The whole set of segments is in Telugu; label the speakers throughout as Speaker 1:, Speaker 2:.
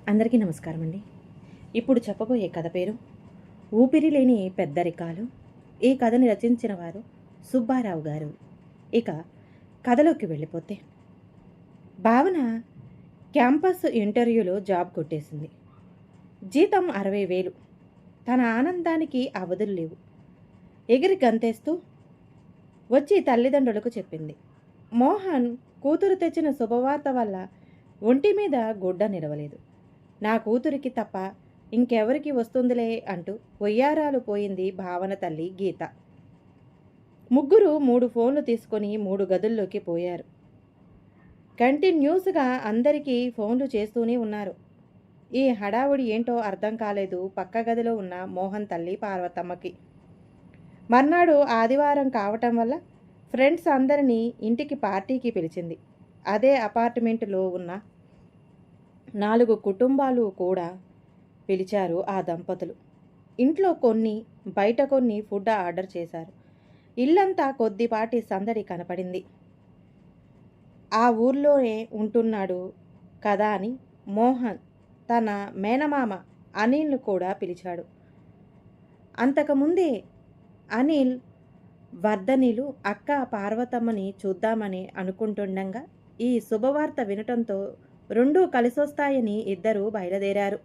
Speaker 1: అందరికీ నమస్కారం అండి. ఇప్పుడు చెప్పబోయే కథ పేరు ఊపిరి లేని పెద్దరికాలు. ఈ కథని రచించిన వారు సుబ్బారావు గారు. ఇక కథలోకి వెళ్ళిపోతే, భావన క్యాంపస్ ఇంటర్వ్యూలో జాబ్ కొట్టేసింది. జీతం 60,000. తన ఆనందానికి అవధులు లేవు. ఎగిరి గంతేస్తూ వచ్చి తల్లిదండ్రులకు చెప్పింది. మోహన్ కూతురు తెచ్చిన శుభవార్త వల్ల ఒంటి మీద గుడ్డ నిలవలేదు. నా కూతురికి తప్ప ఇంకెవరికి వస్తుందిలే అంటూ వయ్యారాలు పోయింది భావన తల్లి గీత. ముగ్గురు 3 ఫోన్లు తీసుకొని 3 గదుల్లోకి పోయారు. కంటిన్యూస్గా అందరికీ ఫోన్లు చేస్తూనే ఉన్నారు. ఈ హడావుడి ఏంటో అర్థం కాలేదు పక్క గదిలో ఉన్న మోహన్ తల్లి పార్వతమ్మకి. మర్నాడు ఆదివారం కావటం వల్ల ఫ్రెండ్స్ అందరినీ ఇంటికి పార్టీకి పిలిచింది. అదే అపార్ట్మెంటులో ఉన్న 4 కుటుంబాలు కూడా పిలిచారు ఆ దంపతులు. ఇంట్లో కొన్ని, బయట కొన్ని ఫుడ్ ఆర్డర్ చేశారు. ఇల్లంతా కొద్దిపాటి సందడి కనపడింది. ఆ ఊర్లోనే ఉంటున్నాడు కదా అని మోహన్ తన మేనమామ అనిల్ను కూడా పిలిచాడు. అంతకుముందే అనిల్ వర్ధనిలు అక్క పార్వతమ్మని చూద్దామని అనుకుంటుండగా ఈ శుభవార్త వినటంతో రెండూ కలిసొస్తాయని ఇద్దరూ బయలుదేరారు.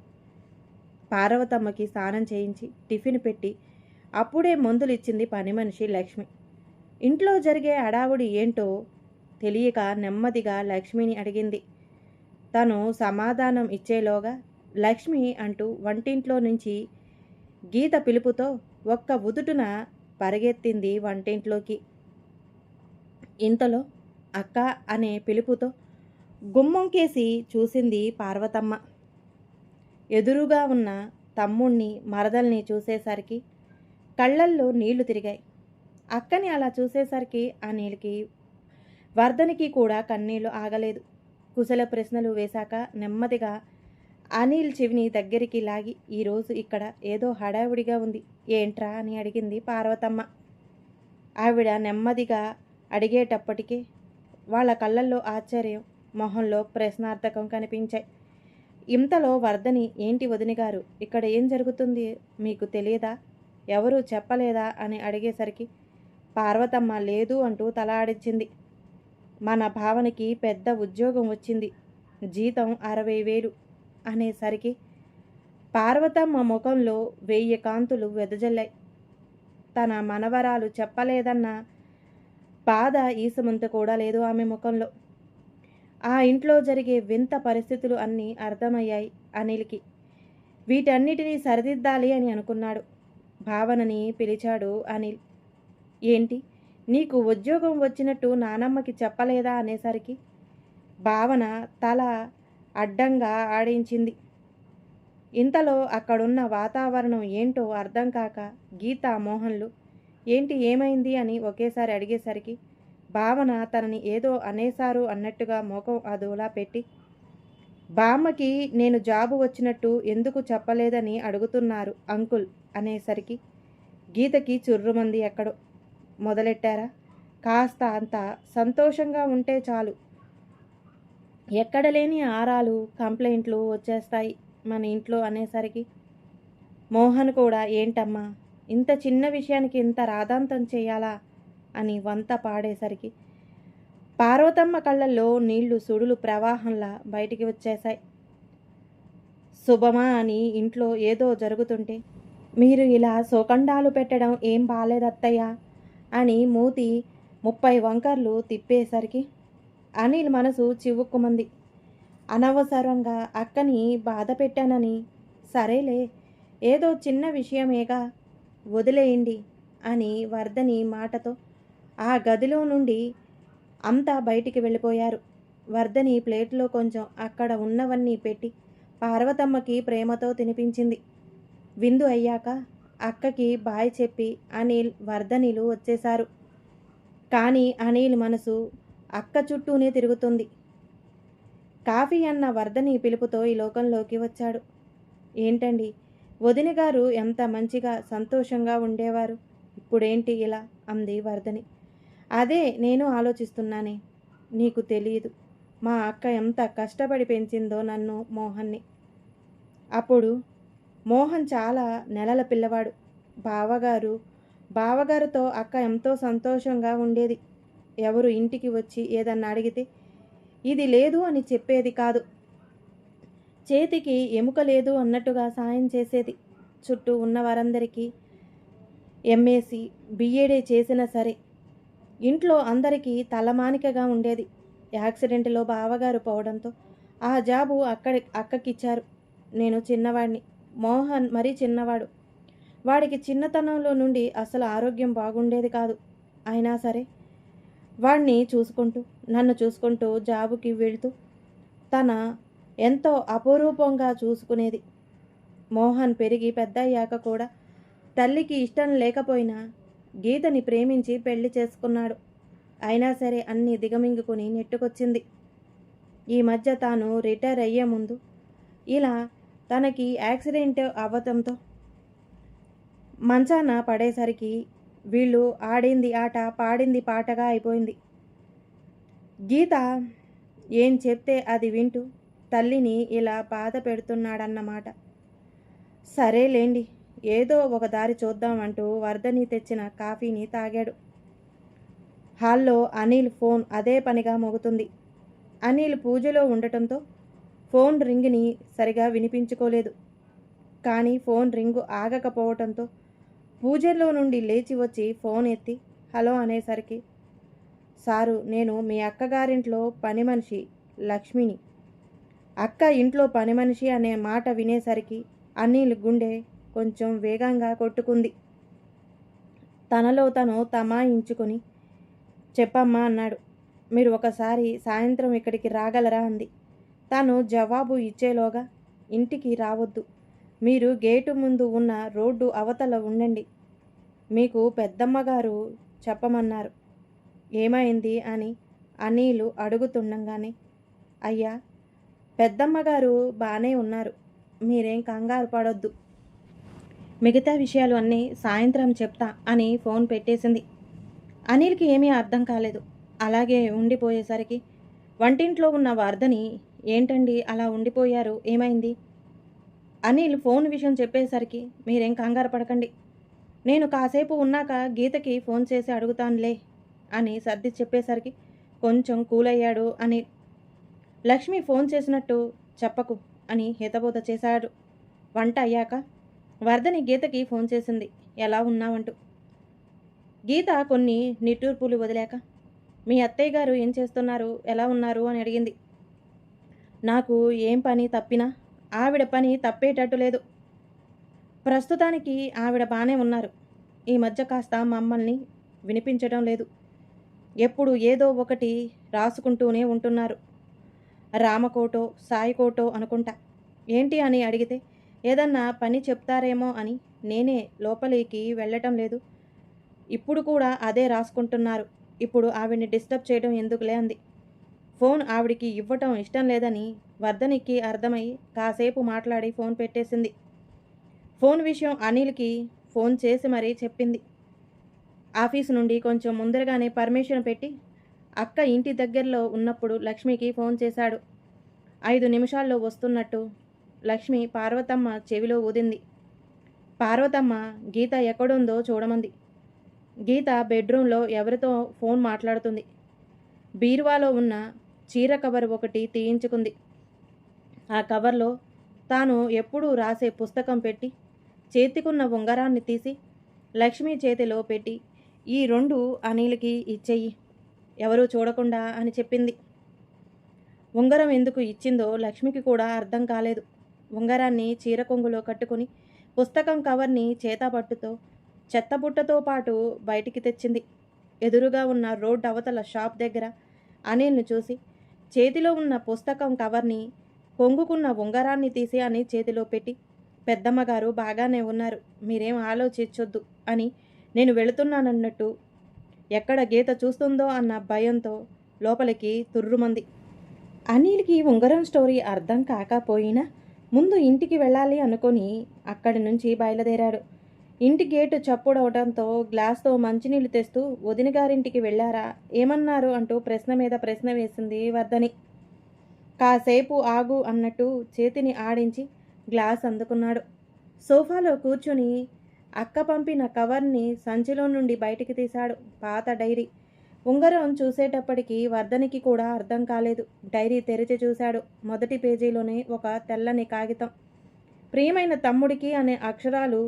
Speaker 1: పార్వతమ్మకి స్నానం చేయించి టిఫిన్ పెట్టి అప్పుడే మందులు ఇచ్చింది పని మనిషి లక్ష్మి. ఇంట్లో జరిగే హడావుడి ఏంటో తెలియక నెమ్మదిగా లక్ష్మిని అడిగింది. తను సమాధానం ఇచ్చేలోగా లక్ష్మి అంటూ వంటింట్లో నుంచి గీత పిలుపుతో ఒక్క ఉదుటున పరిగెత్తింది వంటింట్లోకి. ఇంతలో అక్క అనే పిలుపుతో గుమ్మంకేసి చూసింది పార్వతమ్మ. ఎదురుగా ఉన్న తమ్ముణ్ణి మరదల్ని చూసేసరికి కళ్ళల్లో నీళ్లు తిరిగాయి. అక్కని అలా చూసేసరికి అనిల్కి వర్ధనికి కూడా కన్నీళ్లు ఆగలేదు. కుశల ప్రశ్నలు వేశాక నెమ్మదిగా అనిల్ చెవిని దగ్గరికి లాగి, ఈరోజు ఇక్కడ ఏదో హడావుడిగా ఉంది, ఏంట్రా అని అడిగింది పార్వతమ్మ. ఆవిడ నెమ్మదిగా అడిగేటప్పటికే వాళ్ళ కళ్ళల్లో ఆశ్చర్యం, మొహంలో ప్రశ్నార్థకం కనిపించాయి. ఇంతలో వర్ధని, ఏంటి వదినగారు, ఇక్కడ ఏం జరుగుతుంది మీకు తెలియదా, ఎవరూ చెప్పలేదా అని అడిగేసరికి పార్వతమ్మ లేదు అంటూ తల ఆడించింది. మన భావనకి పెద్ద ఉద్యోగం వచ్చింది, జీతం 60,000 అనేసరికి పార్వతమ్మ ముఖంలో 1000 కాంతులు వెదజల్లాయి. తన మనవరాలు చెప్పలేదన్న బాధ ఈసమంత కూడా లేదు ఆమె ముఖంలో. ఆ ఇంట్లో జరిగే వింత పరిస్థితులు అన్నీ అర్థమయ్యాయి అనిల్కి. వీటన్నిటినీ సరిదిద్దాలి అని అనుకున్నాడు. భావనని పిలిచాడు అనిల్. ఏంటి, నీకు ఉద్యోగం వచ్చినట్టు నానమ్మకి చెప్పలేదా అనేసరికి భావన తల అడ్డంగా ఆడించింది. ఇంతలో అక్కడున్న వాతావరణం ఏంటో అర్థం కాక గీత మోహన్లు ఏంటి ఏమైంది అని ఒకేసారి అడిగేసరికి భావన తనని ఏదో అనేశారు అన్నట్టుగా ముఖం అదోలా పెట్టి, బామ్మకి నేను జాబు వచ్చినట్టు ఎందుకు చెప్పలేదని అడుగుతున్నారు అంకుల్ అనేసరికి గీతకి చుర్రుమంది. ఎక్కడో మొదలెట్టారా, కాస్త అంత సంతోషంగా ఉంటే చాలు ఎక్కడ లేని ఆరాలు కంప్లైంట్లు వచ్చేస్తాయి మన ఇంట్లో అనేసరికి మోహన్ కూడా ఏంటమ్మా ఇంత చిన్న విషయానికి ఇంత రాదాంతం చేయాలా అని వంత పాడేసరికి పార్వతమ్మ కళ్ళల్లో నీళ్లు సుడులు ప్రవాహంలా బయటికి వచ్చేశాయి. శుభమా అని ఇంట్లో ఏదో జరుగుతుంటే మీరు ఇలా శోకండాలు పెట్టడం ఏం బాలేదత్తయ్యా అని మూతి 30 వంకర్లు తిప్పేసరికి అనిల్ మనసు చివుక్కుమంది. అనవసరంగా అక్కని బాధ పెట్టానని, సరేలే ఏదో చిన్న విషయమేగా వదిలేయండి అని వర్ధని మాటతో ఆ గదిలో నుండి అంతా బయటికి వెళ్ళిపోయారు. వర్ధని ప్లేట్లో కొంచెం అక్కడ ఉన్నవన్నీ పెట్టి పార్వతమ్మకి ప్రేమతో తినిపించింది. విందు అయ్యాక అక్కకి బాయ్ చెప్పి అనిల్ వర్ధనిలు వచ్చేశారు. కానీ అనిల్ మనసు అక్క చుట్టూనే తిరుగుతుంది. కాఫీ అన్న వర్ధని పిలుపుతో ఈ లోకంలోకి వచ్చాడు. ఏంటండి వదిన గారు ఎంత మంచిగా సంతోషంగా ఉండేవారు, ఇప్పుడేంటి ఇలా అంది వర్ధని. అదే నేను ఆలోచిస్తున్నానే, నీకు తెలియదు మా అక్క ఎంత కష్టపడి పెంచిందో నన్ను మోహన్ని. అప్పుడు మోహన్ చాలా నెలల పిల్లవాడు. బావగారితో అక్క ఎంతో సంతోషంగా ఉండేది. ఎవరు ఇంటికి వచ్చి ఏదన్నా అడిగితే ఇది లేదు అని చెప్పేది కాదు. చేతికి ఎముక లేదు అన్నట్టుగా సాయం చేసేది. చుట్టూ ఉన్న వారందరికీ ఎంఏసి బిఏడి చేసినా సరే ఇంట్లో అందరికీ తలమానికగా ఉండేది. యాక్సిడెంట్లో బావగారు పోవడంతో ఆ జాబు అక్కకిచ్చారు. నేను చిన్నవాడిని, మోహన్ మరీ చిన్నవాడు. వాడికి చిన్నతనంలో నుండి అసలు ఆరోగ్యం బాగుండేది కాదు. అయినా సరే వాడిని చూసుకుంటూ నన్ను చూసుకుంటూ జాబుకి వెళ్తూ తన ఎంతో అపురూపంగా చూసుకునేది. మోహన్ పెరిగి పెద్దయ్యాక కూడా తల్లికి ఇష్టం లేకపోయినా గీతని ప్రేమించి పెళ్లి చేసుకున్నాడు. అయినా సరే అన్నీ దిగమింగుకుని నెట్టుకొచ్చింది. ఈ మధ్య తాను రిటైర్ అయ్యే ముందు ఇలా తనకి యాక్సిడెంట్ అవ్వటంతో మంచాన పడేసరికి వీళ్ళు ఆడింది ఆట పాడింది పాటగా అయిపోయింది. గీత ఏం చెప్తే అది వింటూ తల్లిని ఇలా బాధ పెడుతున్నాడన్నమాట. సరేలేండి, ఏదో ఒక దారి చూద్దామంటూ వర్ధని తెచ్చిన కాఫీని తాగాడు. హాల్లో అనిల్ ఫోన్ అదే పనిగా మోగుతుంది. అనిల్ పూజలో ఉండటంతో ఫోన్ రింగ్ని సరిగా వినిపించుకోలేదు. కానీ ఫోన్ రింగు ఆగకపోవటంతో పూజలో నుండి లేచి వచ్చి ఫోన్ ఎత్తి హలో అనేసరికి, సారు, నేను మీ అక్కగారింట్లో పని మనిషి లక్ష్మిని. అక్క ఇంట్లో పని మనిషి అనే మాట వినేసరికి అనిల్ గుండె కొంచెం వేగంగా కొట్టుకుంది. తనలో తను తమాయించుకొని చెప్పమ్మా అన్నాడు. మీరు ఒకసారి సాయంత్రం ఇక్కడికి రాగలరా అంది. తాను జవాబు ఇచ్చేలోగా ఇంటికి రావద్దు, మీరు గేటు ముందు ఉన్న రోడ్డు అవతల ఉండండి, మీకు పెద్దమ్మగారు చెప్పమన్నారు. ఏమైంది అని అనిలు అడుగుతుండగానే, అయ్యా, పెద్దమ్మగారు బాగానే ఉన్నారు, మీరేం కంగారు పడొద్దు, మిగతా విషయాలు అన్నీ సాయంత్రం చెప్తా అని ఫోన్ పెట్టేసింది. అనిల్కి ఏమీ అర్థం కాలేదు. అలాగే ఉండిపోయేసరికి వంటింట్లో ఉన్న వర్ధని, ఏంటండి అలా ఉండిపోయారు, ఏమైంది? అనిల్ ఫోన్ విషయం చెప్పేసరికి, మీరేం కంగారు పడకండి, నేను కాసేపు ఉన్నాక గీతకి ఫోన్ చేసి అడుగుతానులే అని సర్ది చెప్పేసరికి కొంచెం కూల్ అయ్యాడు అనిల్. లక్ష్మి ఫోన్ చేసినట్టు చెప్పకు అని హితబోధ చేశాడు. వంట అయ్యాక వర్ధని గీతకి ఫోన్ చేసింది, ఎలా ఉన్నావంటూ. గీత కొన్ని నిట్టూర్పులు వదిలాక, మీ అత్తయ్య గారు ఏం చేస్తున్నారు, ఎలా ఉన్నారు అని అడిగింది. నాకు ఏం పని తప్పినా ఆవిడ పని తప్పేటట్టు లేదు. ప్రస్తుతానికి ఆవిడ బాగానే ఉన్నారు. ఈ మధ్య కాస్త మమ్మల్ని వినిపించడం లేదు. ఎప్పుడు ఏదో ఒకటి రాసుకుంటూనే ఉంటున్నారు. రామకోటో సాయికోటో అనుకుంటా. ఏంటి అని అడిగితే ఏదన్నా పని చెప్తారేమో అని నేనే లోపలికి వెళ్ళటం లేదు. ఇప్పుడు కూడా అదే రాసుకుంటున్నారు. ఇప్పుడు ఆవిడ్ని డిస్టర్బ్ చేయడం ఎందుకులే అంది. ఫోన్ ఆవిడికి ఇవ్వటం ఇష్టం లేదని వర్ధనికి అర్థమై కాసేపు మాట్లాడి ఫోన్ పెట్టేసింది. ఫోన్ విషయం అనిల్కి ఫోన్ చేసి మరీ చెప్పింది. ఆఫీసు నుండి కొంచెం ముందరగానే పర్మిషన్ పెట్టి అక్క ఇంటి దగ్గరలో ఉన్నప్పుడు లక్ష్మికి ఫోన్ చేశాడు. 5 నిమిషాల్లో వస్తున్నట్టు లక్ష్మి పార్వతమ్మ చెవిలో ఊదింది. పార్వతమ్మ గీత ఎక్కడుందో చూడమంది. గీత బెడ్రూమ్లో ఎవరితో ఫోన్ మాట్లాడుతుంది. బీరువాలో ఉన్న చీర కవర్ ఒకటి తీయించుకుంది. ఆ కవర్లో తాను ఎప్పుడూ రాసే పుస్తకం పెట్టి చేతికున్న ఉంగరాన్ని తీసి లక్ష్మి చేతిలో పెట్టి, ఈ 2 అనిల్కి ఇచ్చేయి, ఎవరూ చూడకుండా అని చెప్పింది. ఉంగరం ఎందుకు ఇచ్చిందో లక్ష్మికి కూడా అర్థం కాలేదు. ఉంగరాన్ని చీర కొంగులో కట్టుకుని పుస్తకం కవర్ని చేతపట్టుతో చెత్తబుట్టతో పాటు బయటికి తెచ్చింది. ఎదురుగా ఉన్న రోడ్డు అవతల షాప్ దగ్గర అనిల్ను చూసి చేతిలో ఉన్న పుస్తకం కవర్ని కొంగుకున్న ఉంగరాన్ని తీసి అని చేతిలో పెట్టి, పెద్దమ్మగారు బాగానే ఉన్నారు, మీరేం ఆలోచించొద్దు అని నేను వెళుతున్నానన్నట్టు ఎక్కడ గీత చూస్తుందో అన్న భయంతో లోపలికి తుర్రుమంది. అనిల్కి ఉంగరం స్టోరీ అర్థం కాకపోయినా ముందు ఇంటికి వెళ్ళాలి అనుకొని అక్కడి నుంచి బయలుదేరాడు. ఇంటి గేటు చప్పుడవడంతో గ్లాస్తో మంచినీళ్ళు తెస్తూ వదిన గారింటికి వెళ్ళారా, ఏమన్నారు అంటూ ప్రశ్న మీద ప్రశ్న వేసింది వర్ధని. కాసేపు ఆగు అన్నట్టు చేతిని ఆడించి గ్లాస్ అందుకున్నాడు. సోఫాలో కూర్చుని అక్క పంపిన కవర్ని సంచిలో నుండి బయటికి తీశాడు. పాత డైరీ. ఉంగరం చూసేటప్పటికి వర్ధనికి కూడా అర్థం కాలేదు. డైరీ తెరిచి చూశాడు. మొదటి పేజీలోనే ఒక తెల్లని కాగితం. ప్రియమైన తమ్ముడికి అనే అక్షరాలు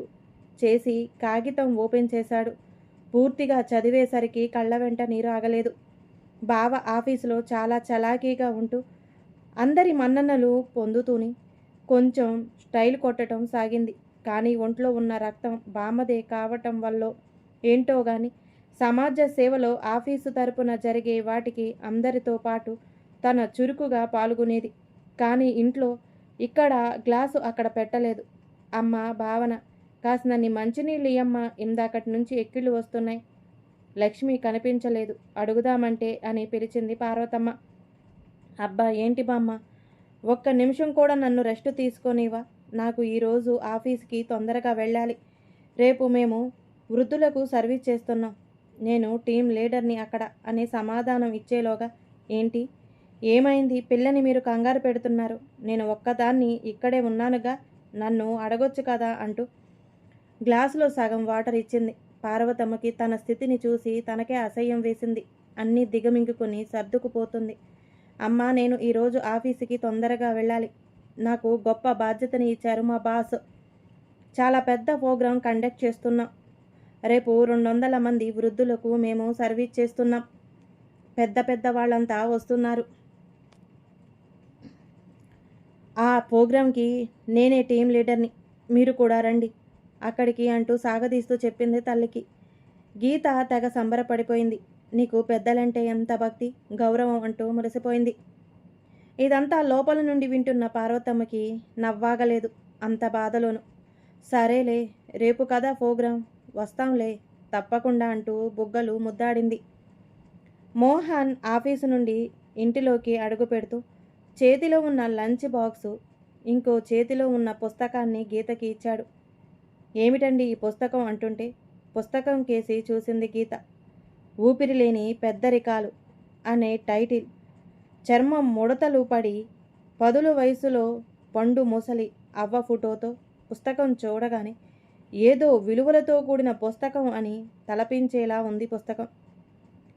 Speaker 1: చేసి కాగితం ఓపెన్ చేశాడు. పూర్తిగా చదివేసరికి కళ్ళ వెంట నీరు ఆగలేదు. బావ ఆఫీసులో చాలా చలాకీగా ఉంటూ అందరి మన్ననలు పొందుతూని కొంచెం స్టైల్ కొట్టడం సాగింది. కానీ ఒంట్లో ఉన్న రక్తం బామ్మదే కావటం వల్ల ఏంటో గాని సమాజ సేవలో ఆఫీసు తరపున జరిగే వాటికి అందరితో పాటు తన చురుకుగా పాల్గొనేది. కానీ ఇంట్లో ఇక్కడ గ్లాసు అక్కడ పెట్టలేదు. అమ్మ భావన, కాసినన్ని మంచినీళ్ళు ఇయ్యమ్మ, ఇందాకటి నుంచి ఎక్కిళ్ళు వస్తున్నాయి. లక్ష్మి కనిపించలేదు. అడుగుదామంటే అని పిలిచింది పార్వతమ్మ. అబ్బా ఏంటి బామ్మ, ఒక్క నిమిషం కూడా నన్ను రెస్ట్ తీసుకోనివా? నాకు ఈరోజు ఆఫీస్కి తొందరగా వెళ్ళాలి. రేపు మేము వృద్ధులకు సర్వీస్ చేస్తున్నాం. నేను టీం లీడర్ని అక్కడ అనే సమాధానం ఇచ్చేలోగా ఏంటి, ఏమైంది, పిల్లని మీరు కంగారు పెడుతున్నారు? నేను ఒక్కదాన్ని ఇక్కడే ఉన్నానుగా, నన్ను అడగొచ్చు కదా అంటూ గ్లాసులో సగం వాటర్ ఇచ్చింది. పార్వతమ్మకి తన స్థితిని చూసి తనకే అసహ్యం వేసింది. అన్నీ దిగమింగుకొని సర్దుకుపోతుంది. అమ్మా, నేను ఈరోజు ఆఫీసుకి తొందరగా వెళ్ళాలి. నాకు గొప్ప బాధ్యతని ఇచ్చారు మా బాస్. చాలా పెద్ద ప్రోగ్రాం కండక్ట్ చేస్తున్నాం. రేపు 200 మంది వృద్ధులకు మేము సర్వీస్ చేస్తున్నాం. పెద్ద పెద్ద వాళ్ళంతా వస్తున్నారు. ఆ ప్రోగ్రాంకి నేనే టీం లీడర్ని, మీరు కూడా రండి అక్కడికి అంటూ సాగదీస్తూ చెప్పింది తల్లికి. గీత తెగ సంబరపడిపోయింది. నీకు పెద్దలంటే ఎంత భక్తి, గౌరవం అంటూ మురిసిపోయింది. ఇదంతా లోపల నుండి వింటున్న పార్వతమ్మకి నవ్వాగలేదు. అంత బాధలోను. సరేలే, రేపు కదా ప్రోగ్రాం, వస్తాంలే తప్పకుండా అంటూ బుగ్గలు ముద్దాడింది. మోహన్ ఆఫీసు నుండి ఇంటిలోకి అడుగు పెడుతూ చేతిలో ఉన్న లంచ్ బాక్సు ఇంకో చేతిలో ఉన్న పుస్తకాన్ని గీతకి ఇచ్చాడు. ఏమిటండి ఈ పుస్తకం అంటుంటే పుస్తకం కేసి చూసింది గీత. ఊపిరి లేని పెద్దరికాలు అనే టైటిల్. చర్మం ముడతలు పడి పదుల వయసులో పండు ముసలి అవ్వ ఫోటోతో పుస్తకం చూడగానే ఏదో విలువలతో కూడిన పుస్తకం అని తలపించేలా ఉంది పుస్తకం.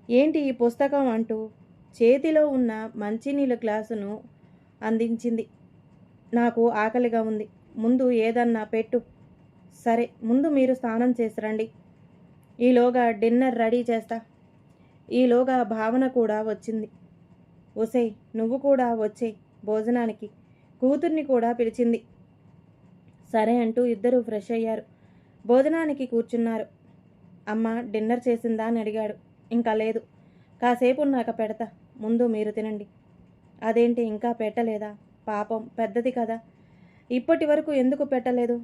Speaker 1: ఏంటి ఈ పుస్తకం అంటూ చేతిలో ఉన్న మంచినీళ్ళ గ్లాసును అందించింది. నాకు ఆకలిగా ఉంది, ముందు ఏదన్నా పెట్టు. సరే, ముందు మీరు స్నానం చేసి రండి, ఈలోగా డిన్నర్ రెడీ చేస్తా. ఈలోగా భావన కూడా వచ్చింది. ఒసేయ్, నువ్వు కూడా వచ్చే భోజనానికి, కూతుర్ని కూడా పిలిచింది. సరే అంటూ ఇద్దరూ ఫ్రెష్ అయ్యారు. భోజనానికి కూర్చున్నారు. అమ్మ డిన్నర్ చేసిందా అని అడిగాడు. ఇంకా లేదు, కాసేపు ఉన్నాక పెడతా, ముందు మీరు తినండి. అదేంటి ఇంకా పెట్టలేదా? పాపం పెద్దది కదా, ఇప్పటి వరకు ఎందుకు పెట్టలేదు?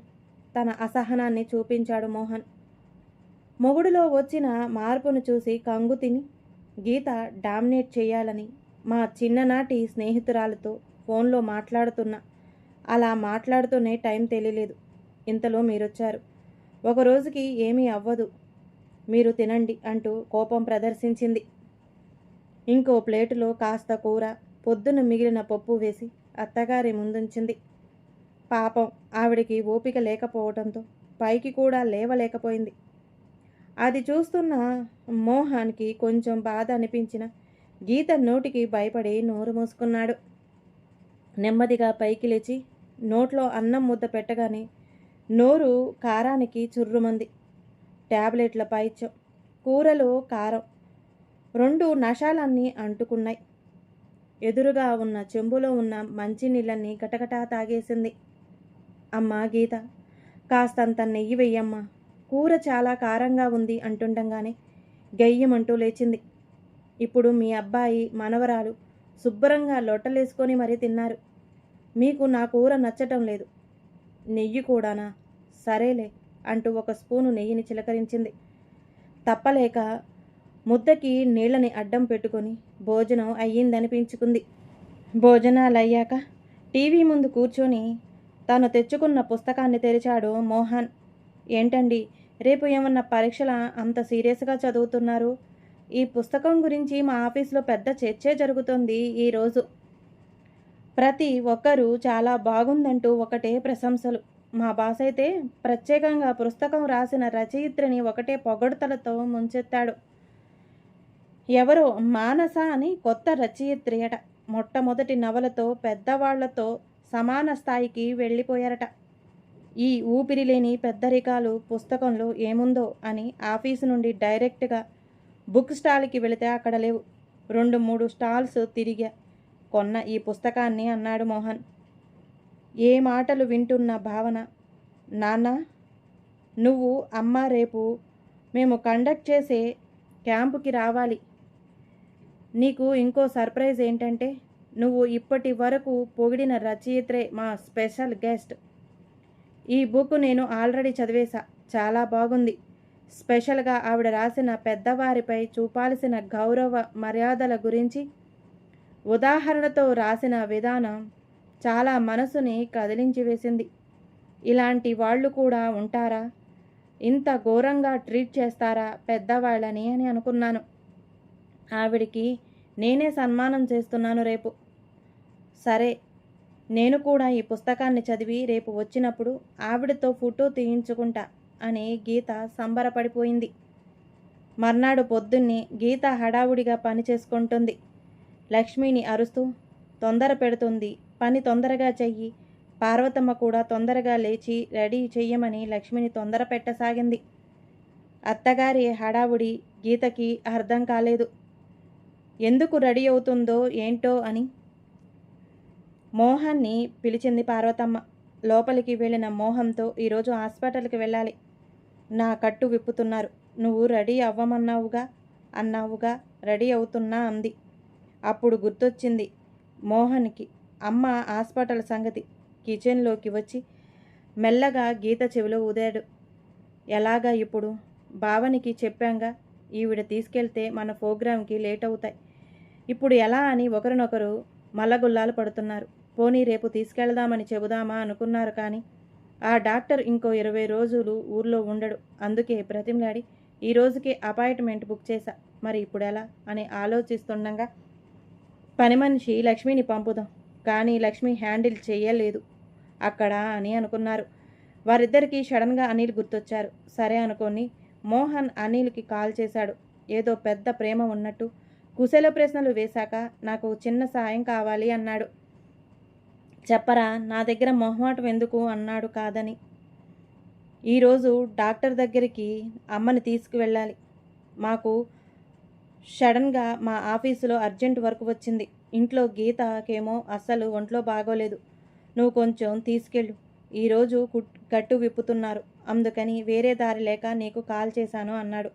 Speaker 1: తన అసహనాన్ని చూపించాడు మోహన్. మొగుడులో వచ్చిన మార్పును చూసి కంగు తిని గీత డామినేట్ చేయాలని మా చిన్ననాటి స్నేహితురాలతో ఫోన్లో మాట్లాడుతున్నా. అలా మాట్లాడుతూనే టైం తెలియలేదు. ఇంతలో మీరొచ్చారు. ఒక రోజుకి ఏమీ అవ్వదు, మీరు తినండి అంటూ కోపం ప్రదర్శించింది. ఇంకో ప్లేటులో కాస్త కూర, పొద్దున మిగిలిన పప్పు వేసి అత్తగారి ముందుంచింది. పాపం ఆవిడికి ఓపిక లేకపోవడంతో పైకి కూడా లేవలేకపోయింది. అది చూస్తున్న మోహన్కి కొంచెం బాధ అనిపించిన గీత నోటికి భయపడి నోరు మూసుకున్నాడు. నెమ్మదిగా పైకి లేచి నోట్లో అన్నం ముద్ద పెట్టగానే నోరు కారానికి చుర్రుమంది. ట్యాబ్లెట్ల పైచం, కూరలో కారం, 2 నషాలన్నీ అంటుకున్నాయి. ఎదురుగా ఉన్న చెంబులో ఉన్న మంచినీళ్ళని గటగటా తాగేసింది. అమ్మా గీత, కాస్తంత నెయ్యి వెయ్యమ్మా, కూర చాలా కారంగా ఉంది అంటుండగానే గయ్యమంటూ లేచింది. ఇప్పుడు మీ అబ్బాయి మనవరాలు శుభ్రంగా లొట్టలేసుకొని మరీ తిన్నారు. మీకు నా కూర నచ్చటం లేదు, నెయ్యి కూడానా? సరేలే అంటూ ఒక స్పూను నెయ్యిని చిలకరించింది. తప్పలేక ముద్దకి నీళ్ళని అడ్డం పెట్టుకొని భోజనం అయ్యిందనిపించుకుంది. భోజనాలయ్యాక టీవీ ముందు కూర్చొని తాను తెచ్చుకున్న పుస్తకాన్ని తెరిచాడు మోహన్. ఏంటండి, రేపు ఏమన్నా పరీక్షల అంత సీరియస్గా చదువుతున్నారు? ఈ పుస్తకం గురించి మా ఆఫీస్లో పెద్ద చర్చే జరుగుతుంది ఈరోజు. ప్రతి ఒక్కరూ చాలా బాగుందంటూ ఒకటే ప్రశంసలు. మా బాస్ అయితే ప్రత్యేకంగా పుస్తకం రాసిన రచయిత్రిని ఒకటే పొగడ్తలతో ముంచెత్తాడు. ఎవరో మానస అని కొత్త రచయిత్రి అట. మొట్టమొదటి నవలతో పెద్దవాళ్లతో సమాన స్థాయికి వెళ్ళిపోయారట. ఈ ఊపిరిలేని పెద్దరికాలు పుస్తకంలో ఏముందో అని ఆఫీసు నుండి డైరెక్ట్గా బుక్ స్టాల్కి వెళితే అక్కడ లేవు. 2-3 స్టాల్స్ తిరిగా కొన్న ఈ పుస్తకాన్ని అన్నాడు మోహన్. ఏ మాటలు వింటున్న భావన, నాన్న నువ్వు అమ్మ రేపు మేము కండక్ట్ చేసే క్యాంపుకి రావాలి. నీకు ఇంకో సర్ప్రైజ్ ఏంటంటే నువ్వు ఇప్పటి వరకు పొగిడిన రచయిత్రే మా స్పెషల్ గెస్ట్. ఈ బుక్ నేను ఆల్రెడీ చదివేశా, చాలా బాగుంది. స్పెషల్గా ఆవిడ రాసిన పెద్దవారిపై చూపాల్సిన గౌరవ మర్యాదల గురించి ఉదాహరణతో రాసిన విధానం చాలా మనసుని కదిలించి వేసింది. ఇలాంటి వాళ్ళు కూడా ఉంటారా, ఇంత ఘోరంగా ట్రీట్ చేస్తారా పెద్దవాళ్ళని అని అనుకున్నాను. ఆవిడికి నేనే సన్మానం చేస్తున్నాను రేపు. సరే, నేను కూడా ఈ పుస్తకాన్ని చదివి రేపు వచ్చినప్పుడు ఆవిడతో ఫోటో తీయించుకుంటా అని గీత సంబరపడిపోయింది. మర్నాడు పొద్దున్నే గీత హడావుడిగా పని చేసుకుంటుంది. లక్ష్మిని అరుస్తూ తొందర పెడుతుంది, పని తొందరగా చెయ్యి. పార్వతమ్మ కూడా తొందరగా లేచి రెడీ చెయ్యమని లక్ష్మిని తొందర పెట్టసాగింది. అత్తగారి హడావుడి గీతకి అర్థం కాలేదు. ఎందుకు రెడీ అవుతుందో ఏంటో అని మోహన్ని పిలిచింది పార్వతమ్మ. లోపలికి వెళ్ళిన మోహన్తో, ఈరోజు హాస్పిటల్కి వెళ్ళాలి, నా కట్టు విప్పుతున్నారు, నువ్వు రెడీ అన్నావుగా రెడీ అవుతున్నా అంది. అప్పుడు గుర్తొచ్చింది మోహన్కి అమ్మ హాస్పిటల్ సంగతి. కిచెన్లోకి వచ్చి మెల్లగా గీత చెవిలో ఊదాడు. ఎలాగా ఇప్పుడు? భావనికి చెప్పాంగా, ఈవిడ తీసుకెళ్తే మన ప్రోగ్రాంకి లేట్ అవుతాయి. ఇప్పుడు ఎలా అని ఒకరినొకరు మల్లగుల్లాలు పడుతున్నారు. పోనీ రేపు తీసుకెళ్దామని చెబుదామా అనుకున్నారు. కానీ ఆ డాక్టర్ ఇంకో 20 రోజులు ఊర్లో ఉండడు. అందుకే బ్రతిమలాడి ఈ రోజుకి అపాయింట్మెంట్ బుక్ చేశా. మరి ఇప్పుడు ఎలా అని ఆలోచిస్తుండగా పని మనిషి లక్ష్మిని పంపుదాం, కానీ లక్ష్మి హ్యాండిల్ చేయలేదు అక్కడ అని అనుకున్నారు. వారిద్దరికీ సడన్గా అనిల్ గుర్తొచ్చారు. సరే అనుకొని మోహన్ అనిల్కి కాల్ చేశాడు. ఏదో పెద్ద ప్రేమ ఉన్నట్టు కుశల ప్రశ్నలు వేశాక, నాకు చిన్న సాయం కావాలి అన్నాడు. చెప్పరా, నా దగ్గర మొహమాటం ఎందుకు అన్నాడు కాదని. ఈరోజు డాక్టర్ దగ్గరికి అమ్మని తీసుకువెళ్ళాలి. మాకు సడన్గా మా ఆఫీసులో అర్జెంట్ వర్క్ వచ్చింది. ఇంట్లో గీతకేమో అస్సలు ఒంట్లో బాగోలేదు. నువ్వు కొంచెం తీసుకెళ్ళు. ఈరోజు కట్టు విప్పుతున్నారు, అందుకని వేరే దారి లేక నీకు కాల్ చేశాను అన్నాడు.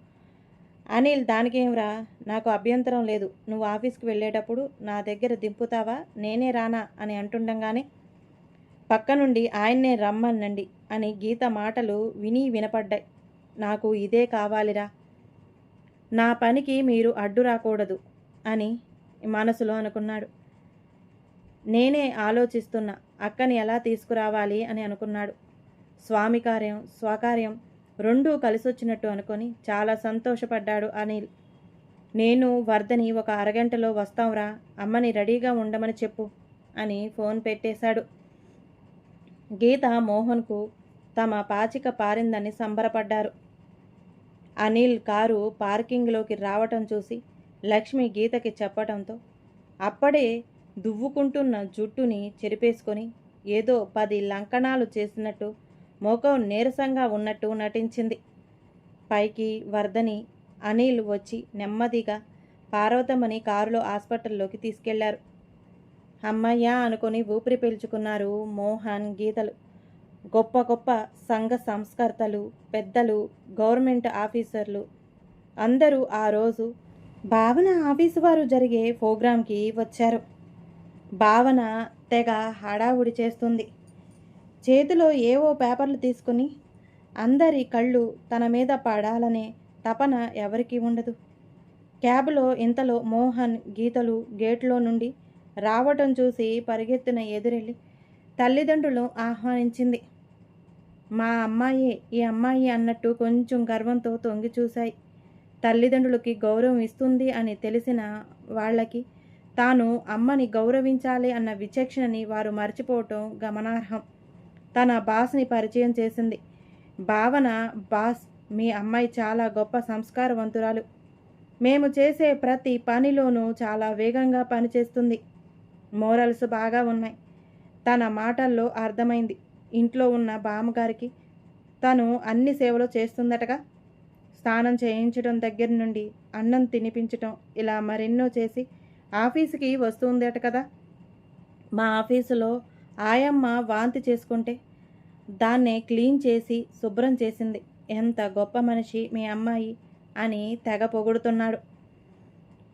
Speaker 1: అనిల్, దానికేంరా, నాకు అభ్యంతరం లేదు. నువ్వు ఆఫీస్కి వెళ్ళేటప్పుడు నా దగ్గర దింపుతావా, నేనే రానా అని అంటుండగానే పక్క నుండి ఆయన్నే రమ్మనండి అని గీత మాటలు వినపడ్డాయి. నాకు ఇదే కావాలిరా, నా పనికి మీరు అడ్డు రాకూడదు అని మనసులో అనుకున్నాడు. నేనే ఆలోచిస్తున్నా అక్కని ఎలా తీసుకురావాలి అని అనుకున్నాడు. స్వకార్యం రెండూ కలిసొచ్చినట్టు అనుకొని చాలా సంతోషపడ్డాడు అనిల్. నేను వర్ధని ఒక అరగంటలో వస్తాంరా, అమ్మని రెడీగా ఉండమని చెప్పు అని ఫోన్ పెట్టేశాడు. గీత మోహన్కు తమ పాచిక పారిందని సంబరపడ్డారు. అనిల్ కారు పార్కింగ్లోకి రావటం చూసి లక్ష్మి గీతకి చెప్పటంతో అప్పుడే దువ్వుకుంటున్న జుట్టుని చెరిపేసుకొని ఏదో 10 లంకణాలు చేసినట్టు ముఖం నీరసంగా ఉన్నట్టు నటించింది. పైకి వర్ధని అనిల్ వచ్చి నెమ్మదిగా పార్వతమ్మని కారులో హాస్పిటల్లోకి తీసుకెళ్లారు. అమ్మయ్య అనుకొని ఊపిరి పీల్చుకున్నారు మోహన్, గీతలు. గొప్ప గొప్ప సంఘ సంస్కర్తలు, పెద్దలు, గవర్నమెంట్ ఆఫీసర్లు అందరూ ఆ రోజు భావన ఆఫీసు వారు జరిగే ప్రోగ్రాంకి వచ్చారు. భావన తెగ హడావుడి చేస్తుంది. చేతిలో ఏవో పేపర్లు తీసుకుని అందరి కళ్ళు తన మీద పడాలనే తపన ఎవరికీ ఉండదు. క్యాబ్లో ఇంతలో మోహన్, గీతలు గేట్లో నుండి రావటం చూసి పరిగెత్తిన ఎదురెళ్ళి తల్లిదండ్రులు ఆహ్వానించింది. మా అమ్మాయే ఈ అమ్మాయి అన్నట్టు కొంచెం గర్వంతో తొంగి చూశాయి. తల్లిదండ్రులకి గౌరవం ఇస్తుంది అని తెలిసిన వాళ్ళకి తాను అమ్మని గౌరవించాలి అన్న విచక్షణని వారు మర్చిపోవటం గమనార్హం. తన బాస్ని పరిచయం చేసింది. భావన, బాస్, మీ అమ్మాయి చాలా గొప్ప సంస్కారవంతురాలు. మేము చేసే ప్రతి పనిలోనూ చాలా వేగంగా పనిచేస్తుంది. మోరల్స్ బాగా ఉన్నాయి. తన మాటల్లో అర్థమైంది. ఇంట్లో ఉన్న బామ్మగారికి తను అన్ని సేవలు చేస్తుందటగా. స్నానం చేయించడం దగ్గర నుండి అన్నం తినిపించటం ఇలా మరెన్నో చేసి ఆఫీసుకి వస్తుందట కదా. మా ఆఫీసులో ఆయమ్మ వాంతి చేసుకుంటే దాన్నే క్లీన్ చేసి శుభ్రం చేసింది. ఎంత గొప్ప మనిషి మీ అమ్మాయి అని తెగ పొగుడుతున్నాడు.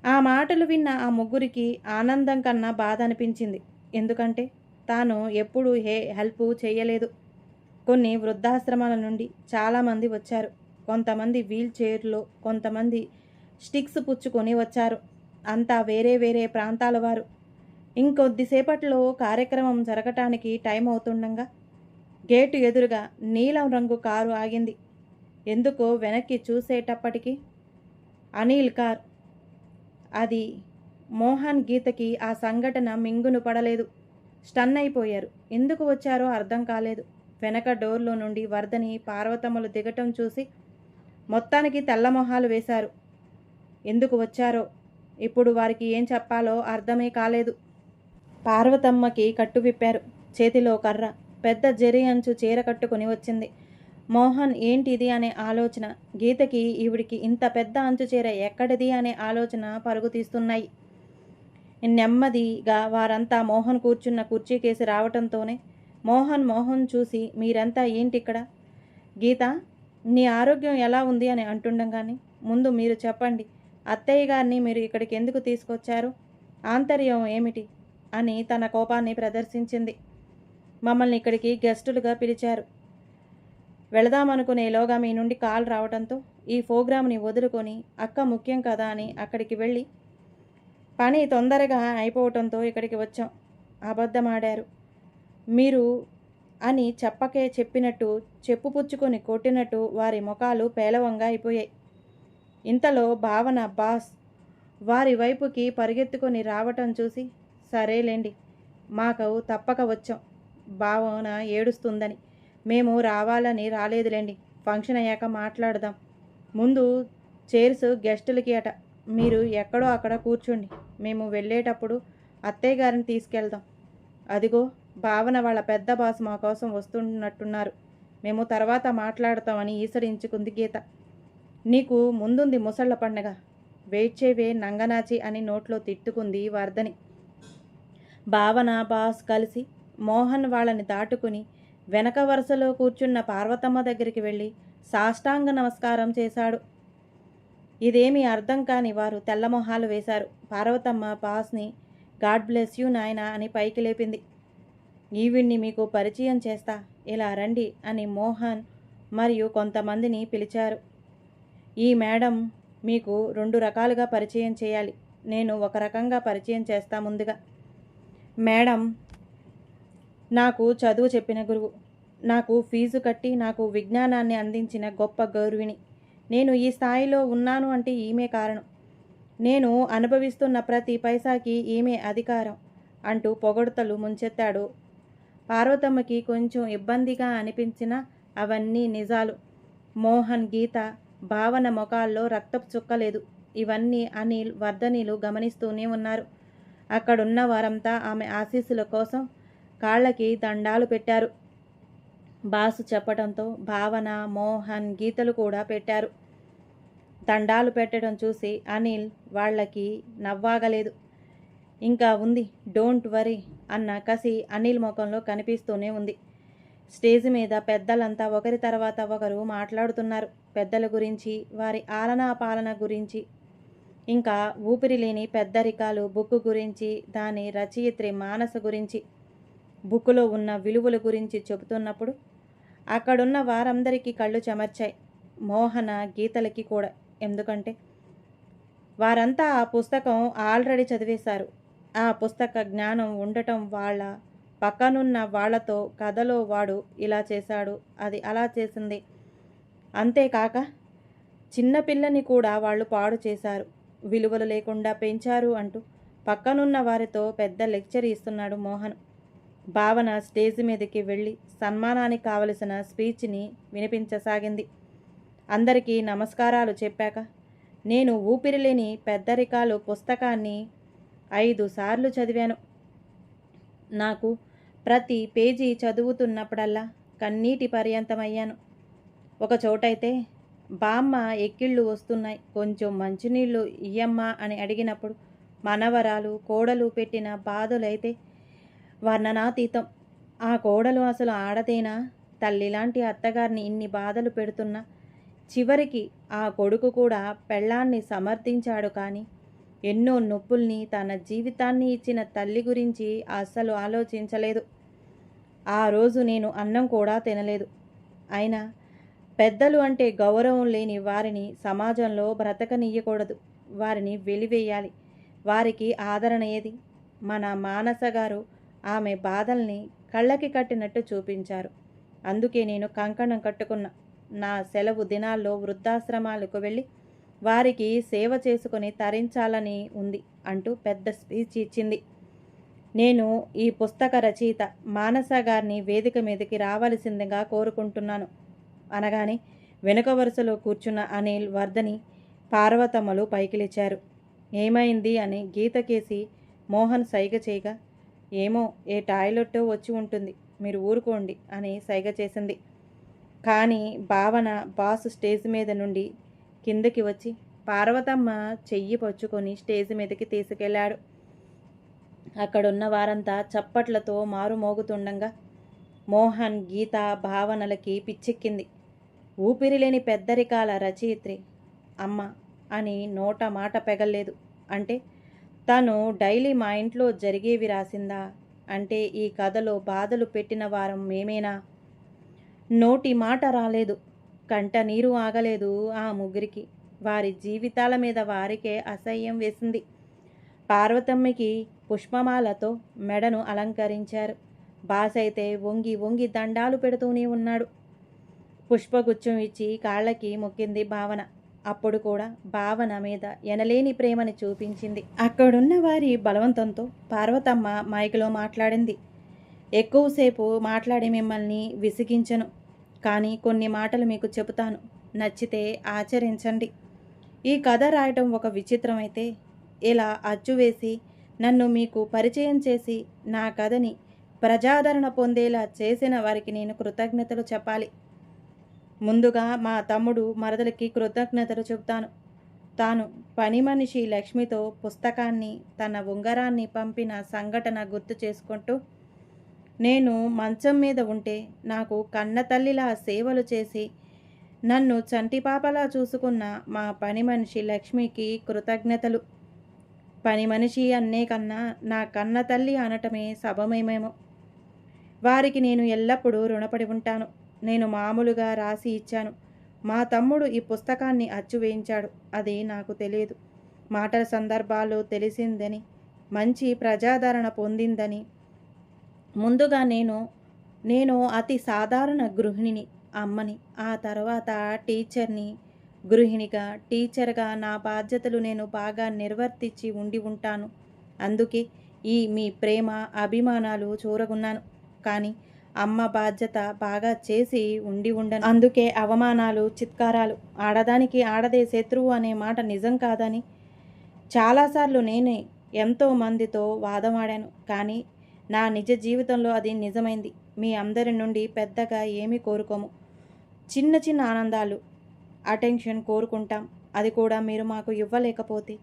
Speaker 1: ఆ మాటలు విన్న ఆ ముగ్గురికి ఆనందం కన్నా బాధ అనిపించింది. ఎందుకంటే తాను ఎప్పుడూ హెల్ప్ చేయలేదు. కొన్ని వృద్ధాశ్రమాల నుండి చాలామంది వచ్చారు. కొంతమంది వీల్ చైర్లో, కొంతమంది స్టిక్స్ పుచ్చుకొని వచ్చారు. అంతా వేరే వేరే ప్రాంతాల వారు. ఇంకొద్దిసేపట్లో కార్యక్రమం జరగటానికి టైం అవుతుండగా గేటు ఎదురుగా నీలం రంగు కారు ఆగింది. ఎందుకో వెనక్కి చూసేటప్పటికి అనిల్ కార్. అది మోహన్, గీతకి ఆ సంఘటన మింగును పడలేదు. స్టన్ అయిపోయారు. ఎందుకు వచ్చారో అర్థం కాలేదు. వెనక డోర్లో నుండి వర్ధని, పార్వతమ్మలు దిగటం చూసి మొత్తానికి తెల్లమొహాలు వేశారు. ఎందుకు వచ్చారో ఇప్పుడు వారికి ఏం చెప్పాలో అర్థమే కాలేదు. పార్వతమ్మకి కట్టు విప్పారు. చేతిలో కర్ర, పెద్ద జరి అంచు చీర కట్టుకుని వచ్చింది. మోహన్ ఏంటిది అనే ఆలోచన, గీతకి ఈవిడికి ఇంత పెద్ద అంచు చీర ఎక్కడిది అనే ఆలోచన పరుగు తీస్తున్నాయి. నెమ్మదిగా వారంతా మోహన్ కూర్చున్న కుర్చీకేసి రావటంతోనే మోహన్ చూసి, మీరంతా ఏంటిక్కడ? గీత, నీ ఆరోగ్యం ఎలా ఉంది అని అంటుండగానే, ముందు మీరు చెప్పండి, అత్తయ్య గారిని మీరు ఇక్కడికి ఎందుకు తీసుకొచ్చారు? ఆంతర్యం ఏమిటి అని తన కోపాన్ని ప్రదర్శించింది. మమ్మల్ని ఇక్కడికి గెస్టులుగా పిలిచారు. వెళదామనుకునేలోగా మీ నుండి కాల్ రావడంతో ఈ ప్రోగ్రామ్ని వదులుకొని, అక్క ముఖ్యం కదా అని అక్కడికి వెళ్ళి పని తొందరగా అయిపోవటంతో ఇక్కడికి వచ్చాం. అబద్ధమాడారు మీరు అని చెప్పినట్టు చెప్పు పుచ్చుకొని కొట్టినట్టు వారి ముఖాలు పేలవంగా అయిపోయాయి. ఇంతలో భావన, బాస్ వారి వైపుకి పరిగెత్తుకొని రావటం చూసి, సరేలేండి, మాకు తప్పక వచ్చాం. భావన ఏడుస్తుందని, మేము రావాలని రాలేదులేండి, ఫంక్షన్ అయ్యాక మాట్లాడదాం. ముందు చైర్స్ గెస్టులకి అట. మీరు ఎక్కడో అక్కడ కూర్చోండి. మేము వెళ్ళేటప్పుడు అత్తయ్య గారిని తీసుకెళ్దాం. అదిగో భావన వాళ్ళ పెద్ద బాస్ మా కోసం వస్తున్నట్టున్నారు. మేము తర్వాత మాట్లాడతామని ఈసడించుకుంది గీత. నీకు ముందుంది ముసళ్ళ పండగ, వెయిట్ చేయవే నంగనాచి అని నోట్లో తిట్టుకుంది వర్ధని. భావన, బాస్ కలిసి మోహన్ వాళ్ళని దాటుకుని వెనక వరుసలో కూర్చున్న పార్వతమ్మ దగ్గరికి వెళ్ళి సాష్టాంగ నమస్కారం చేశాడు. ఇదేమీ అర్థం కాని వారు తెల్లమొహాలు వేశారు. పార్వతమ్మ బాస్ని గాడ్ బ్లెస్ యూ నాయనా అని పైకి లేపింది. ఈవిడ్ని మీకు పరిచయం చేస్తా, ఇలా రండి అని మోహన్ మరియు కొంతమందిని పిలిచారు. ఈ మేడం మీకు 2 రకాలుగా పరిచయం చేయాలి. నేను ఒక రకంగా పరిచయం చేస్తా. ముందుగా, మేడం నాకు చదువు చెప్పిన గురువు, నాకు ఫీజు కట్టి నాకు విజ్ఞానాన్ని అందించిన గొప్ప గౌరవిని. నేను ఈ స్థాయిలో ఉన్నాను అంటే ఈమె కారణం. నేను అనుభవిస్తున్న ప్రతి పైసాకి ఈమె అధికారం అంటూ పొగడ్తలు ముంచెత్తాడు. పార్వతమ్మకి కొంచెం ఇబ్బందిగా అనిపించినా అవన్నీ నిజాలు. మోహన్, గీత, భావన ముఖాల్లో రక్తపు చుక్కలేదు. ఇవన్నీ అనిల్, వర్ధనీలు గమనిస్తూనే ఉన్నారు. అక్కడున్న వారంతా ఆమె ఆశీస్సుల కోసం కాళ్ళకి దండాలు పెట్టారు. బాసు చెప్పడంతో భావన, మోహన్, గీతలు కూడా పెట్టారు. దండాలు పెట్టడం చూసి అనిల్ వాళ్ళకి నవ్వాగలేదు. ఇంకా ఉంది, డోంట్ వరీ అన్న కసి అనిల్ ముఖంలో కనిపిస్తూనే ఉంది. స్టేజ్ మీద పెద్దలంతా ఒకరి తర్వాత ఒకరు మాట్లాడుతున్నారు. పెద్దల గురించి, వారి ఆలనా పాలన గురించి, ఇంకా ఊపిరి లేని పెద్దరికాలు బుక్కు గురించి, దాని రచయిత్రి మానస గురించి, బుక్కులో ఉన్న విలువల గురించి చెబుతున్నప్పుడు అక్కడున్న వారందరికీ కళ్ళు చెమర్చాయి. మోహన, గీతలకి కూడా. ఎందుకంటే వారంతా ఆ పుస్తకం ఆల్రెడీ చదివేశారు. ఆ పుస్తక జ్ఞానం ఉండటం వాళ్ళ పక్కనున్న వాళ్లతో కథలో వాడు ఇలా చేశాడు, అది అలా చేసింది, అంతేకాక చిన్నపిల్లని కూడా వాళ్ళు పాడు చేశారు, విలువలు లేకుండా పెంచారు అంటూ పక్కనున్న వారితో పెద్ద లెక్చర్ ఇస్తున్నాడు మోహన్. భావన స్టేజ్ మీదకి వెళ్ళి సన్మానానికి కావలసిన స్పీచ్ని వినిపించసాగింది. అందరికీ నమస్కారాలు చెప్పాక, నేను ఊపిరిలేని పెద్దరికాలు పుస్తకాన్ని 5 సార్లు చదివాను. నాకు ప్రతి పేజీ చదువుతున్నప్పుడల్లా కన్నీటి పర్యంతమయ్యాను. ఒక చోటైతే బామ్మ ఎక్కిళ్ళు వస్తున్నాయి, కొంచెం మంచినీళ్ళు ఇయ్యమ్మా అని అడిగినప్పుడు మనవరాలు కోడలు పెట్టిన బాధలైతే వర్ణనాతీతం. ఆ కోడలు అసలు ఆడదేనా? తల్లిలాంటి అత్తగారిని ఇన్ని బాధలు పెడుతున్నా చివరికి ఆ కొడుకు కూడా పెళ్ళాన్ని సమర్థించాడు. కానీ ఎన్నో నొప్పుల్ని, తన జీవితాన్ని ఇచ్చిన తల్లి గురించి అస్సలు ఆలోచించలేదు. ఆ రోజు నేను అన్నం కూడా తినలేదు. అయినా పెద్దలు అంటే గౌరవం లేని వారిని సమాజంలో బ్రతకనియ్యకూడదు, వారిని వెలివేయాలి. వారికి ఆదరణ ఏది? మన మానస గారు ఆమె బాధల్ని కళ్ళకి కట్టినట్టు చూపించారు. అందుకే నేను కంకణం కట్టుకున్న నా సెలవు దినాల్లో వృద్ధాశ్రమాలకు వెళ్ళి వారికి సేవ చేసుకుని తరించాలని ఉంది అంటూ పెద్ద స్పీచ్ ఇచ్చింది. నేను ఈ పుస్తక రచయిత మానస గారిని వేదిక మీదకి రావలసిందిగా కోరుకుంటున్నాను అనగానే వెనుక వరుసలో కూర్చున్న అనిల్, వర్ధని, పార్వతమ్మలు పైకి లేచారు. ఏమైంది అని గీతకేసి మోహన్ సైగ చేయగా, ఏమో ఏ టాయిలెట్టో వచ్చి ఉంటుంది, మీరు ఊరుకోండి అని సైగ చేసింది. కానీ భావన బాస్ స్టేజ్ మీద నుండి కిందకి వచ్చి పార్వతమ్మ చెయ్యి పచ్చుకొని స్టేజ్ మీదకి తీసుకెళ్లాడు. అక్కడున్న వారంతా చప్పట్లతో మారుమోగుతుండగా మోహన్, గీత భావనలకి పిచ్చెక్కింది. ఊపిరిలేని పెద్దరికాల రచయిత్రి అమ్మ అని నోట మాట పెగల్లేదు. అంటే తను డైలీ మా ఇంట్లో జరిగేవి రాసిందా? అంటే ఈ కథలో బాధలు పెట్టిన వారం మేమేనా? నోటి మాట రాలేదు, కంట నీరు ఆగలేదు ఆ ముగ్గురికి. వారి జీవితాల మీద వారికే అసహ్యం వేసింది. పార్వతమ్మకి పుష్పమాలతో మెడను అలంకరించారు. బాసైతే వంగి వంగి దండాలు పెడుతూనే ఉన్నాడు. పుష్పగుచ్చం ఇచ్చి కాళ్ళకి మొక్కింది భావన. అప్పుడు కూడా భావన మీద ఎనలేని ప్రేమని చూపించింది. అక్కడున్న వారి బలవంతంతో పార్వతమ్మ మైకులో మాట్లాడింది. ఎక్కువసేపు మాట్లాడి మిమ్మల్ని విసిగించను, కానీ కొన్ని మాటలు మీకు చెబుతాను, నచ్చితే ఆచరించండి. ఈ కథ రాయటం ఒక విచిత్రమైతే ఇలా అచ్చువేసి నన్ను మీకు పరిచయం చేసి నా కథని ప్రజాదరణ పొందేలా చేసిన వారికి నేను కృతజ్ఞతలు చెప్పాలి. ముందుగా మా తమ్ముడు మరదలకి కృతజ్ఞతలు చెబుతాను. తాను పని మనిషి లక్ష్మితో పుస్తకాన్ని, తన ఉంగరాన్ని పంపిన సంఘటన గుర్తు చేసుకుంటూ, నేను మంచం మీద ఉంటే నాకు కన్న తల్లిలా సేవలు చేసి నన్ను చంటిపాపలా చూసుకున్న మా పని మనిషి లక్ష్మికి కృతజ్ఞతలు. పని మనిషి అన్నే కన్నా నా కన్న తల్లి అనటమే సబమేమేమో. వారికి నేను ఎల్లప్పుడూ రుణపడి ఉంటాను. నేను మామూలుగా రాసి ఇచ్చాను. మా తమ్ముడు ఈ పుస్తకాన్ని అచ్చు వేయించాడు. అది నాకు తెలియదు. మాటల సందర్భాల్లో తెలిసిందని, మంచి ప్రజాదరణ పొందిందని. ముందుగా నేను అతి సాధారణ గృహిణిని, అమ్మని, ఆ తర్వాత టీచర్ని. గృహిణిగా, టీచర్గా నా బాధ్యతలు నేను బాగా నిర్వర్తించి ఉండి ఉంటాను. అందుకే ఈ మీ ప్రేమ, అభిమానాలు చూరగున్నాను. కానీ అమ్మ బాధ్యత బాగా చేసి ఉండి ఉండను. అందుకే అవమానాలు, చిత్కారాలు. ఆడదానికి ఆడదే శత్రువు అనే మాట నిజం కాదని చాలాసార్లు నేనే ఎంతో మందితో వాదమాడాను. కానీ నా నిజ జీవితంలో అది నిజమైంది. మీ అందరి నుండి పెద్దగా ఏమీ కోరుకోము. చిన్న చిన్న ఆనందాలు, అటెన్షన్ కోరుకుంటాం. అది కూడా మీరు మాకు ఇవ్వలేకపోతే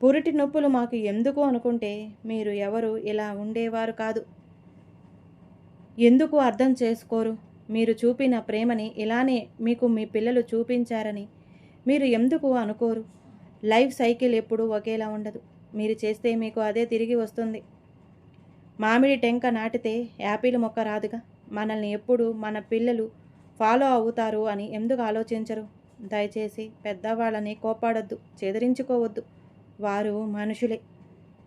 Speaker 1: పురిటి నొప్పులు మాకు ఎందుకు అనుకుంటే మీరు ఎవరు ఇలా ఉండేవారు కాదు. ఎందుకు అర్థం చేసుకోరు? మీరు చూపిన ప్రేమని ఇలానే మీకు మీ పిల్లలు చూపించారని మీరు ఎందుకు అనుకోరు? లైఫ్ సైకిల్ ఎప్పుడూ ఒకేలా ఉండదు. మీరు చేస్తే మీకు అదే తిరిగి వస్తుంది. మామిడి టెంక నాటితే యాపిల్ మొక్క రాదుగా. మనల్ని ఎప్పుడు మన పిల్లలు ఫాలో అవుతారు అని ఎందుకు ఆలోచించరు? దయచేసి పెద్దవాళ్ళని కోపాడొద్దు, చెదిరించుకోవద్దు. వారు మనుషులే,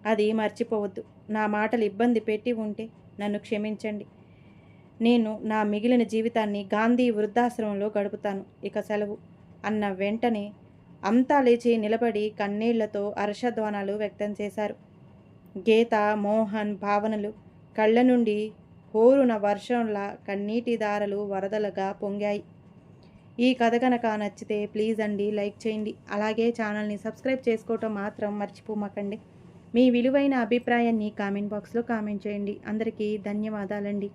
Speaker 1: అది మర్చిపోవద్దు. నా మాటలు ఇబ్బంది పెట్టి ఉంటే నన్ను క్షమించండి. నేను నా మిగిలిన జీవితాన్ని గాంధీ వృద్ధాశ్రమంలో గడుపుతాను. ఇక సెలవు అన్న వెంటనే అంతా లేచి నిలబడి కన్నీళ్లతో హర్షధ్వానాలు వ్యక్తం చేశారు. గీత మోహన్ భావనలు కళ్ళ నుండి హోరున వర్షంలా కన్నీటి దారలు వరదలుగా పొంగాయి. ఈ కథ కనుక నచ్చితే ప్లీజ్ అండి లైక్ చేయండి. అలాగే ఛానల్ని సబ్స్క్రైబ్ చేసుకోవటం మాత్రం మర్చిపోమాకండి. మీ విలువైన అభిప్రాయాన్ని కామెంట్ బాక్స్లో కామెంట్ చేయండి. అందరికీ ధన్యవాదాలండి.